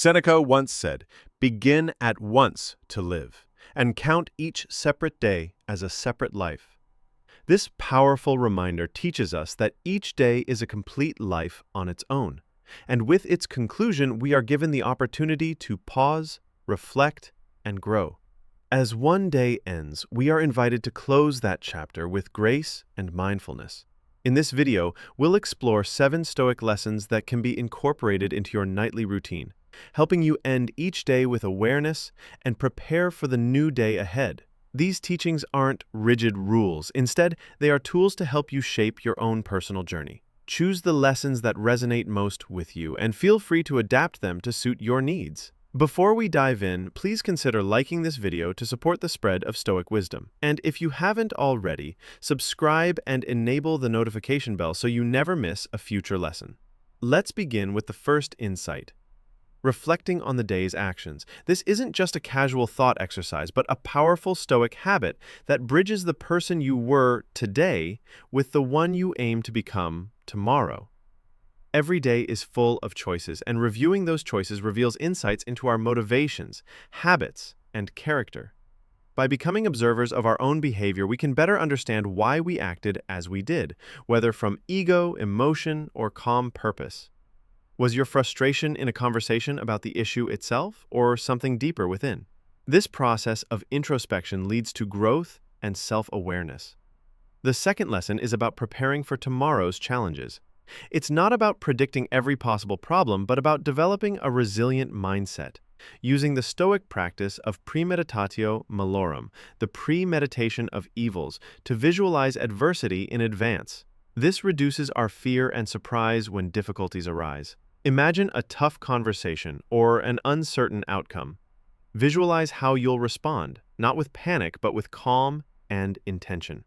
Seneca once said, "Begin at once to live, and count each separate day as a separate life." This powerful reminder teaches us that each day is a complete life on its own, and with its conclusion, we are given the opportunity to pause, reflect, and grow. As one day ends, we are invited to close that chapter with grace and mindfulness. In this video, we'll explore 7 Stoic lessons that can be incorporated into your nightly routine, helping you end each day with awareness and prepare for the new day ahead. These teachings aren't rigid rules. Instead, they are tools to help you shape your own personal journey. Choose the lessons that resonate most with you and feel free to adapt them to suit your needs. Before we dive in, please consider liking this video to support the spread of Stoic wisdom. And if you haven't already, subscribe and enable the notification bell so you never miss a future lesson. Let's begin with the first insight: reflecting on the day's actions. This isn't just a casual thought exercise, but a powerful Stoic habit that bridges the person you were today with the one you aim to become tomorrow. Every day is full of choices, and reviewing those choices reveals insights into our motivations, habits, and character. By becoming observers of our own behavior, we can better understand why we acted as we did, whether from ego, emotion, or calm purpose. Was your frustration in a conversation about the issue itself, or something deeper within? This process of introspection leads to growth and self-awareness. The second lesson is about preparing for tomorrow's challenges. It's not about predicting every possible problem, but about developing a resilient mindset, using the Stoic practice of premeditatio malorum, the premeditation of evils, to visualize adversity in advance. This reduces our fear and surprise when difficulties arise. Imagine a tough conversation or an uncertain outcome. Visualize how you'll respond, not with panic, but with calm and intention.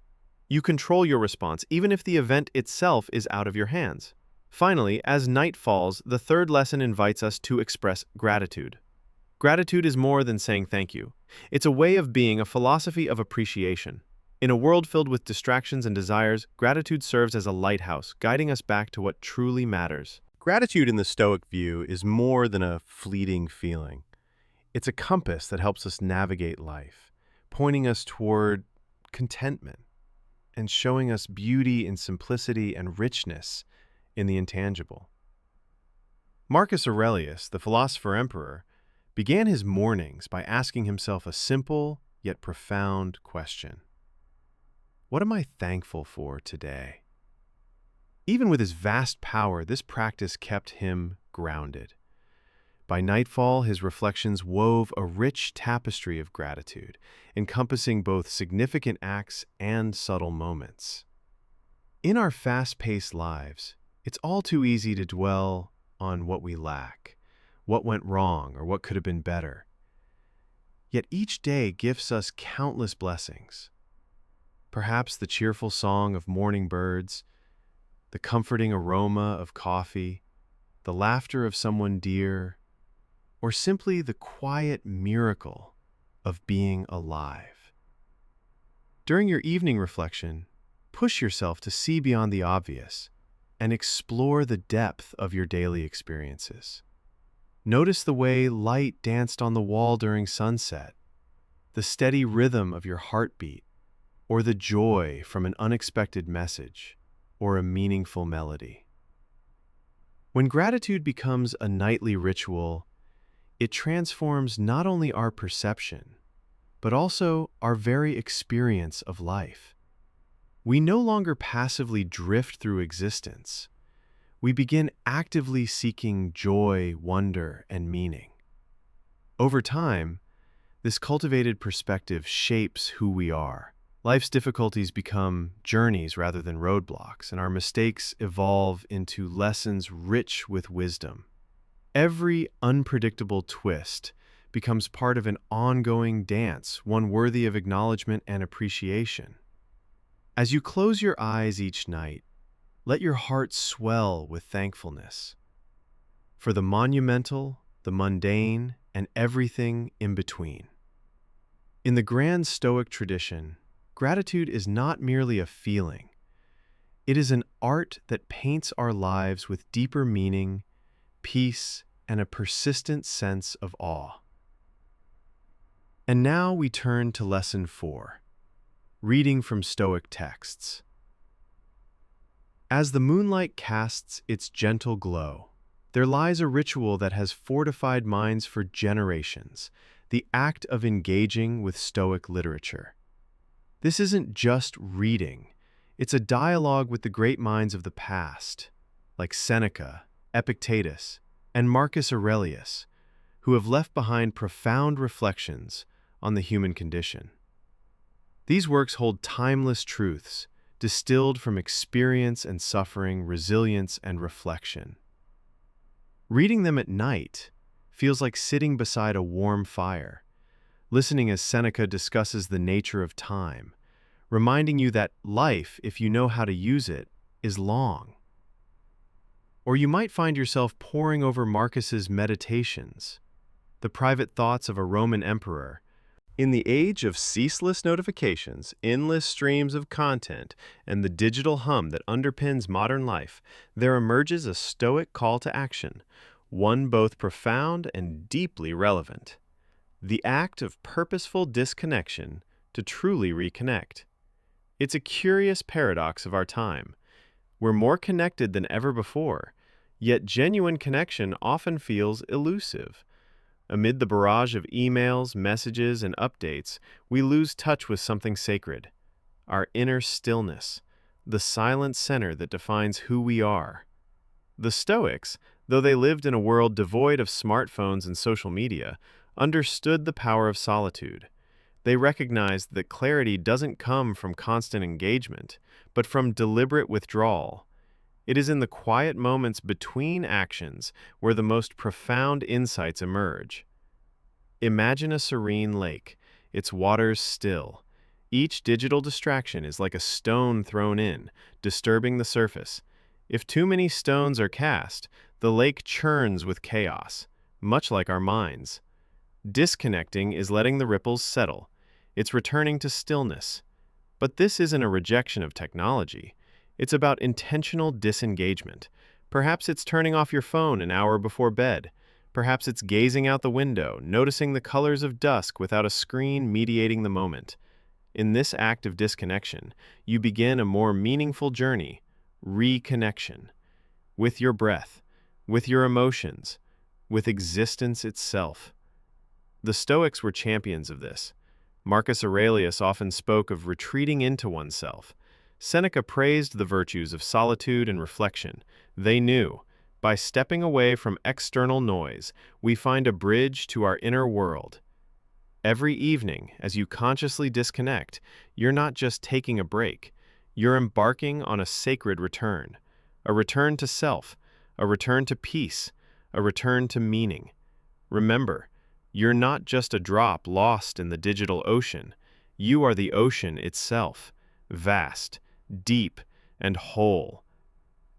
You control your response, even if the event itself is out of your hands. Finally, as night falls, the third lesson invites us to express gratitude. Gratitude is more than saying thank you. It's a way of being, a philosophy of appreciation. In a world filled with distractions and desires, gratitude serves as a lighthouse, guiding us back to what truly matters. Gratitude in the Stoic view is more than a fleeting feeling. It's a compass that helps us navigate life, pointing us toward contentment and showing us beauty in simplicity and richness in the intangible. Marcus Aurelius, the philosopher-emperor, began his mornings by asking himself a simple yet profound question: what am I thankful for today? Even with his vast power, this practice kept him grounded. By nightfall, his reflections wove a rich tapestry of gratitude, encompassing both significant acts and subtle moments. In our fast-paced lives, it's all too easy to dwell on what we lack, what went wrong, or what could have been better. Yet each day gifts us countless blessings. Perhaps the cheerful song of morning birds, the comforting aroma of coffee, the laughter of someone dear, or simply the quiet miracle of being alive. During your evening reflection, push yourself to see beyond the obvious and explore the depth of your daily experiences. Notice the way light danced on the wall during sunset, the steady rhythm of your heartbeat, or the joy from an unexpected message or a meaningful melody. When gratitude becomes a nightly ritual, it transforms not only our perception, but also our very experience of life. We no longer passively drift through existence. We begin actively seeking joy, wonder, and meaning. Over time, this cultivated perspective shapes who we are. Life's difficulties become journeys rather than roadblocks, and our mistakes evolve into lessons rich with wisdom. Every unpredictable twist becomes part of an ongoing dance, one worthy of acknowledgement and appreciation. As you close your eyes each night, let your heart swell with thankfulness for the monumental, the mundane, and everything in between. In the grand Stoic tradition, gratitude is not merely a feeling. It is an art that paints our lives with deeper meaning, peace, and a persistent sense of awe. And now we turn to Lesson 4, reading from Stoic texts. As the moonlight casts its gentle glow, there lies a ritual that has fortified minds for generations, the act of engaging with Stoic literature. This isn't just reading, it's a dialogue with the great minds of the past, like Seneca, Epictetus, and Marcus Aurelius, who have left behind profound reflections on the human condition. These works hold timeless truths, distilled from experience and suffering, resilience and reflection. Reading them at night feels like sitting beside a warm fire, listening as Seneca discusses the nature of time, reminding you that life, if you know how to use it, is long. Or you might find yourself poring over Marcus's Meditations, the private thoughts of a Roman emperor. In the age of ceaseless notifications, endless streams of content, and the digital hum that underpins modern life, there emerges a Stoic call to action, one both profound and deeply relevant. The act of purposeful disconnection to truly reconnect. It's a curious paradox of our time. We're more connected than ever before, yet genuine connection often feels elusive. Amid the barrage of emails, messages, and updates, we lose touch with something sacred, our inner stillness, the silent center that defines who we are. The Stoics, though they lived in a world devoid of smartphones and social media, understood the power of solitude. They recognized that clarity doesn't come from constant engagement, but from deliberate withdrawal. It is in the quiet moments between actions where the most profound insights emerge. Imagine a serene lake, its waters still. Each digital distraction is like a stone thrown in, disturbing the surface. If too many stones are cast, the lake churns with chaos, much like our minds. Disconnecting is letting the ripples settle. It's returning to stillness. But this isn't a rejection of technology. It's about intentional disengagement. Perhaps it's turning off your phone an hour before bed. Perhaps it's gazing out the window, noticing the colors of dusk without a screen mediating the moment. In this act of disconnection, you begin a more meaningful journey, reconnection, with your breath, with your emotions, with existence itself. The Stoics were champions of this. Marcus Aurelius often spoke of retreating into oneself. Seneca praised the virtues of solitude and reflection. They knew, by stepping away from external noise, we find a bridge to our inner world. Every evening, as you consciously disconnect, you're not just taking a break. You're embarking on a sacred return. A return to self, a return to peace, a return to meaning. Remember, you're not just a drop lost in the digital ocean. You are the ocean itself, vast, deep, and whole.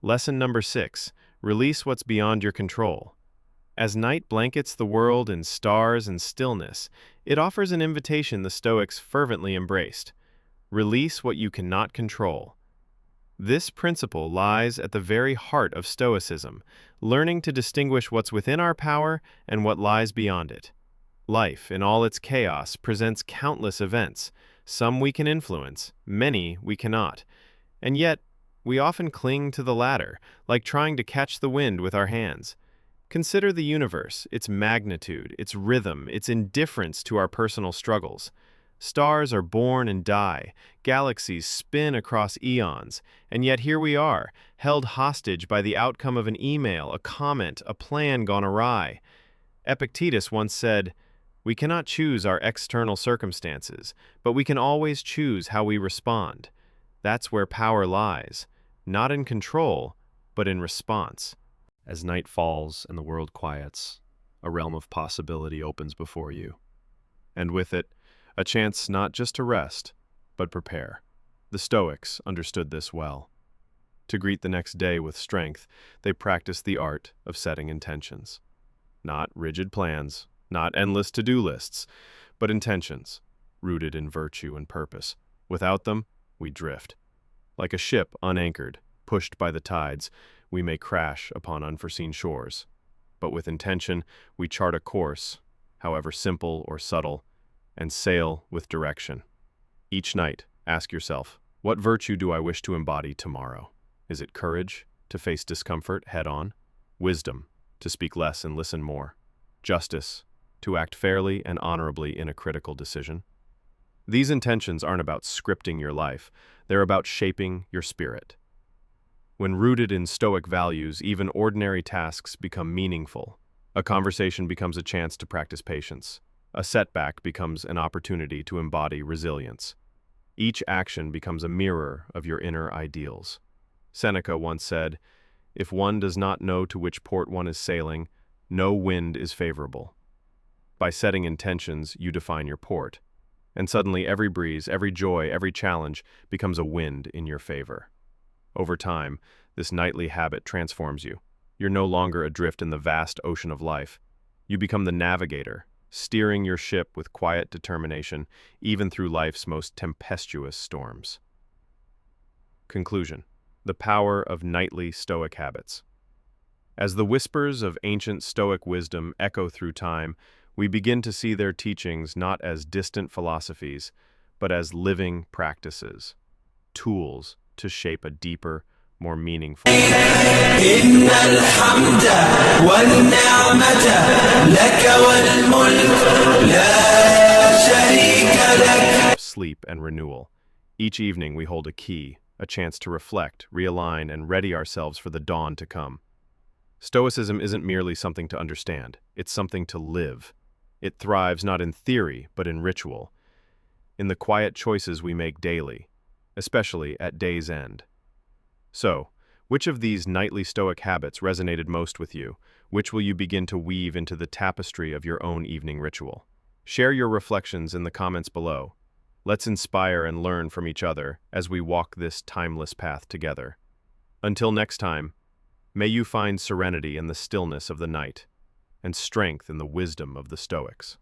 Lesson number 6, release what's beyond your control. As night blankets the world in stars and stillness, it offers an invitation the Stoics fervently embraced. Release what you cannot control. This principle lies at the very heart of Stoicism, learning to distinguish what's within our power and what lies beyond it. Life, in all its chaos, presents countless events. Some we can influence, many we cannot. And yet, we often cling to the latter, like trying to catch the wind with our hands. Consider the universe, its magnitude, its rhythm, its indifference to our personal struggles. Stars are born and die, galaxies spin across eons, and yet here we are, held hostage by the outcome of an email, a comment, a plan gone awry. Epictetus once said, "We cannot choose our external circumstances, but we can always choose how we respond." That's where power lies, not in control, but in response. As night falls and the world quiets, a realm of possibility opens before you. And with it, a chance not just to rest, but prepare. The Stoics understood this well. To greet the next day with strength, they practiced the art of setting intentions. Not rigid plans, not endless to-do lists, but intentions, rooted in virtue and purpose. Without them, we drift. Like a ship unanchored, pushed by the tides, we may crash upon unforeseen shores. but with intention, we chart a course, however simple or subtle, and sail with direction. Each night, ask yourself, what virtue do I wish to embody tomorrow? Is it courage, to face discomfort head-on? Wisdom, to speak less and listen more? Justice, to act fairly and honorably in a critical decision? These intentions aren't about scripting your life, they're about shaping your spirit. When rooted in Stoic values, even ordinary tasks become meaningful. A conversation becomes a chance to practice patience. A setback becomes an opportunity to embody resilience. Each action becomes a mirror of your inner ideals. Seneca once said, "If one does not know to which port one is sailing, no wind is favorable." By setting intentions, you define your port, and suddenly every breeze, every joy, every challenge becomes a wind in your favor. Over time, this nightly habit transforms you. You're no longer adrift in the vast ocean of life. You become the navigator, steering your ship with quiet determination, even through life's most tempestuous storms. Conclusion: the power of nightly Stoic habits. As the whispers of ancient Stoic wisdom echo through time, we begin to see their teachings not as distant philosophies, but as living practices, tools to shape a deeper, more meaningful sleep and renewal. Each evening we hold a key, a chance to reflect, realign, and ready ourselves for the dawn to come. Stoicism isn't merely something to understand, it's something to live. It thrives not in theory, but in ritual, in the quiet choices we make daily, especially at day's end. So, which of these nightly Stoic habits resonated most with you? Which will you begin to weave into the tapestry of your own evening ritual? Share your reflections in the comments below. Let's inspire and learn from each other as we walk this timeless path together. Until next time, may you find serenity in the stillness of the night and strength in the wisdom of the Stoics.